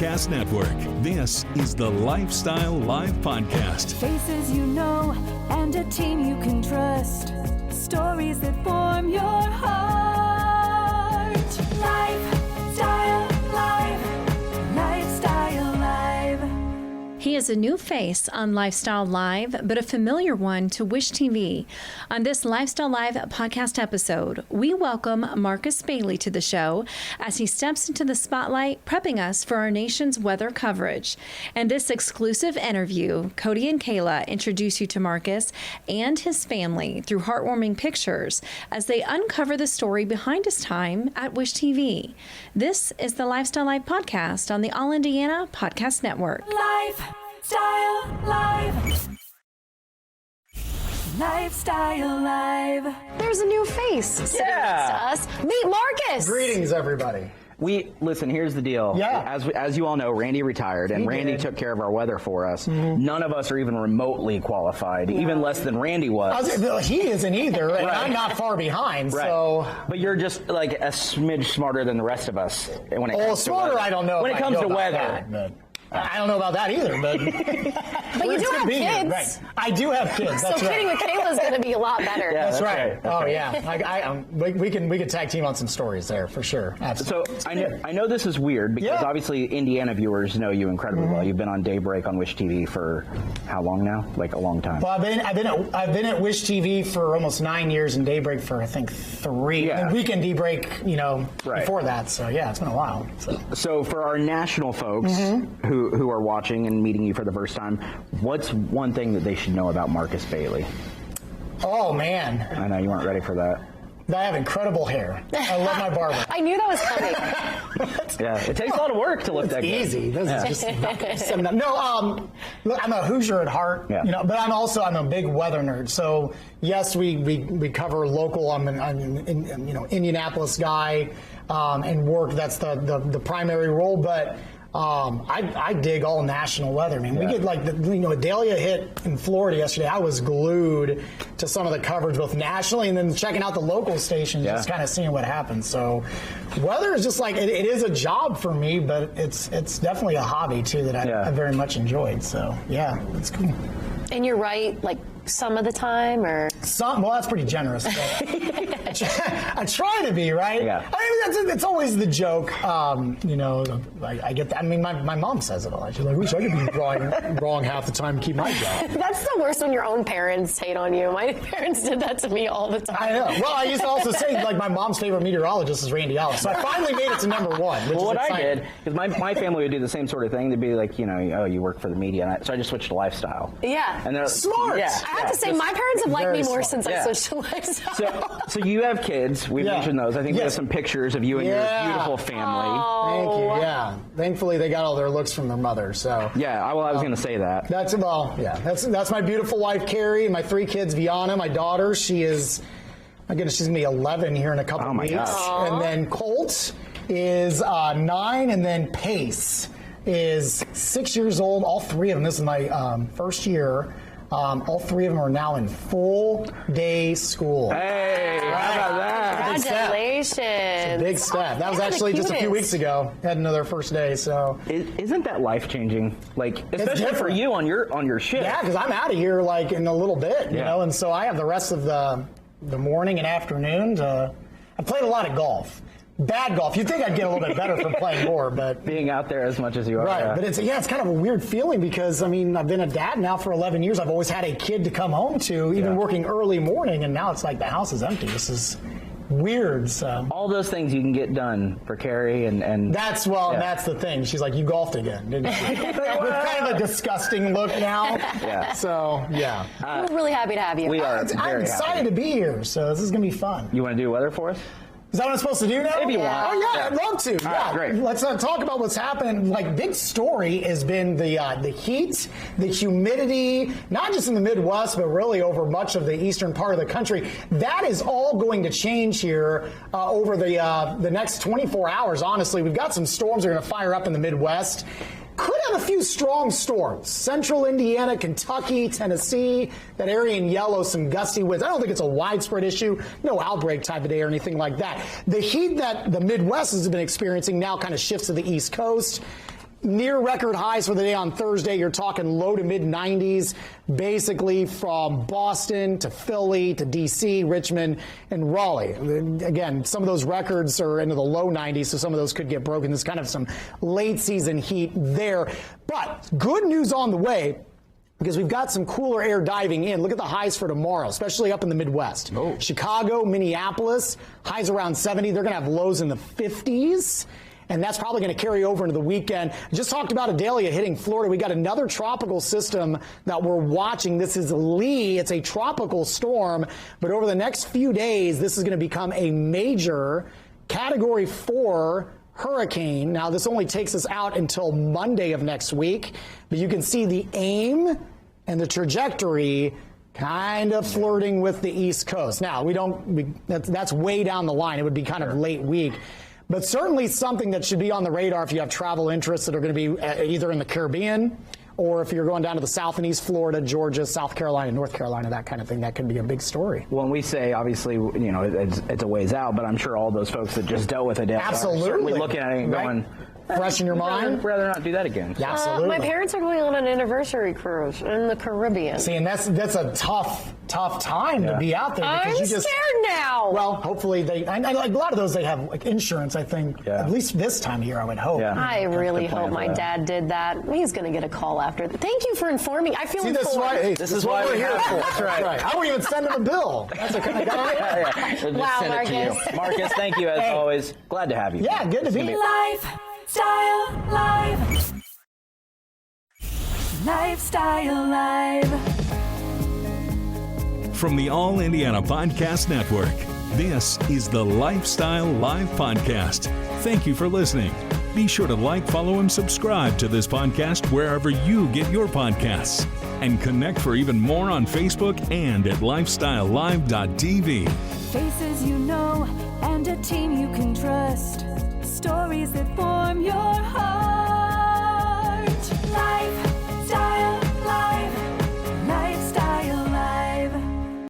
Podcast Network. This is the Lifestyle Live Podcast. Faces you know and a team you can trust. Stories that form your heart. Lifestyle Live. Lifestyle Live. He is a new face on Lifestyle Live, but a familiar one to Wish TV. On this Lifestyle Live podcast episode, we welcome Marcus Bailey to the show as he steps into the spotlight, prepping us for our nation's weather coverage. And this exclusive interview, Cody and Kayla introduce you to Marcus and his family through heartwarming pictures as they uncover the story behind his time at Wish TV. This is the Lifestyle Live podcast on the All Indiana Podcast Network. Lifestyle Live. Lifestyle Live. There's a new face sitting next to us. Meet Marcus. Greetings, everybody. Listen, here's the deal. Yeah. As you all know, Randy retired, and Randy took care of our weather for us. Mm-hmm. None of us are even remotely qualified, even less than Randy was. He isn't either, and I'm not far behind. Right. So, but you're just like a smidge smarter than the rest of us when it comes smarter, to weather. I don't know. When it comes to weather. I don't know about that either, but you do have kids. Right. I do have kids. That's so kidding with Kayla is going to be a lot better. Yeah, that's right. That's right. Yeah. We can tag team on some stories there for sure. Absolutely. So I know this is weird because obviously Indiana viewers know you incredibly well. You've been on Daybreak on Wish TV for how long now? Like a long time. Well, I've been at Wish TV for almost 9 years and Daybreak for I think 3. Yeah. And Weekend Daybreak, before that. So yeah, it's been a while. So for our national folks who are watching and meeting you for the first time, what's one thing that they should know about Marcus Bailey? Oh man, I know you weren't ready for that. I have incredible hair. I love my barber. I knew that was coming. Yeah, it takes a lot of work to look that good. Easy. This is just look, I'm a Hoosier at heart, but I'm a big weather nerd. So yes, we cover local. I'm an Indianapolis guy, and work. That's the primary role, but. I dig all national weather, man. We get Adelia hit in Florida yesterday. I was glued to some of the coverage, both nationally and then checking out the local stations, just kind of seeing what happens. So, weather is just like it is a job for me, but it's definitely a hobby too that I very much enjoyed. So, yeah, it's cool. And you're right, like some of the time, or well, that's pretty generous. I try to be right. Yeah. I mean, it's always the joke. I get that. I mean, my mom says it a lot. She's like, "Wish I could be wrong half the time to keep my job." That's the worst when your own parents hate on you. My parents did that to me all the time. I know. Well, I used to also say my mom's favorite meteorologist is Randy Ellis. So I finally made it to number 1. Which well, what is I did is my family would do the same sort of thing. They'd be like, oh, you work for the media, so I just switched to lifestyle. Yeah. And they're smart. I have to say, my parents have liked me more smart. since I switched to lifestyle. So you have kids. We mentioned those. I think we have some pictures of you and your beautiful family. Thank you. Yeah. Thankfully, they got all their looks from their mother. So. Yeah. I was going to say that. That's my beautiful wife, Carrie, and my 3 kids, Viana, my daughter. She's going to be 11 here in a couple of weeks. Gosh. And then Colt is 9, and then Pace is 6 years old. All 3 of them. This is my first year. All 3 of them are now in full day school. Hey, how about that? Congratulations. It's a big step. That was actually just a few weeks ago. Had another first day, so. Isn't that life changing? Like, especially for you on your shift. Yeah, because I'm out of here like in a little bit, you know, and so I have the rest of the morning and afternoon I played a lot of golf. Bad golf. You'd think I'd get a little bit better from playing more, but being out there as much as you are. Right, yeah. but it's kind of a weird feeling because I've been a dad now for 11 years. I've always had a kid to come home to, even working early morning, and now it's like the house is empty. This is weird. So all those things you can get done for Carrie and that's the thing. She's like, you golfed again, didn't you? With kind of a disgusting look now. Yeah. So yeah, we're really happy to have you. We are. I'm excited to be here. So this is gonna be fun. You want to do weather for us? Is that what I'm supposed to do now? If you want. Oh, yeah, I'd love to. Right, great. Let's talk about what's happening. Like, big story has been the heat, the humidity, not just in the Midwest, but really over much of the eastern part of the country. That is all going to change here over the next 24 hours, honestly. We've got some storms that are going to fire up in the Midwest. Could have a few strong storms. Central Indiana, Kentucky, Tennessee, that area in yellow, some gusty winds. I don't think it's a widespread issue, no outbreak type of day or anything like that. The heat that the Midwest has been experiencing now kind of shifts to the East Coast. near record highs for the day on Thursday. You're talking low to mid 90s, basically from Boston to Philly to DC, Richmond, and Raleigh. Again, some of those records are into the low 90s, so some of those could get broken. There's kind of some late season heat there. But good news on the way, because we've got some cooler air diving in. Look at the highs for tomorrow, especially up in the Midwest. Oh. Chicago, Minneapolis, highs around 70. They're going to have lows in the 50s. And that's probably going to carry over into the weekend. I just talked about Idalia hitting Florida. We got another tropical system that we're watching. This is Lee. It's a tropical storm. But over the next few days, this is going to become a major Category 4 hurricane. Now, this only takes us out until Monday of next week. But you can see the aim and the trajectory kind of flirting with the East Coast. Now, that's way down the line. It would be kind of late week. But certainly something that should be on the radar if you have travel interests that are going to be either in the Caribbean or if you're going down to the South and East Florida, Georgia, South Carolina, North Carolina, that kind of thing. That could be a big story. When we say, obviously, it's a ways out, but I'm sure all those folks that just dealt with it are certainly looking at it and going, fresh in your mind? I'd rather not do that again. Yeah, absolutely. My parents are going on an anniversary cruise in the Caribbean. See, and that's a tough time to be out there. I'm scared now. Well, hopefully a lot of those, they have like insurance, I think, at least this time of year, I would hope. Yeah. I really hope my dad did that. He's going to get a call after. Thank you for informing. I feel informed. This is what we're here for. That's right. I won't even send him a bill. That's the kind of guy. We'll Wow, send it to you. Marcus, thank you as always. Glad to have you. Yeah, good to be here. Lifestyle Live. Lifestyle Live. From the All Indiana Podcast Network, this is the Lifestyle Live Podcast. Thank you for listening. Be sure to like, follow, and subscribe to this podcast wherever you get your podcasts. And connect for even more on Facebook and at lifestylelive.tv. Faces you know and a team you can trust. Stories that form your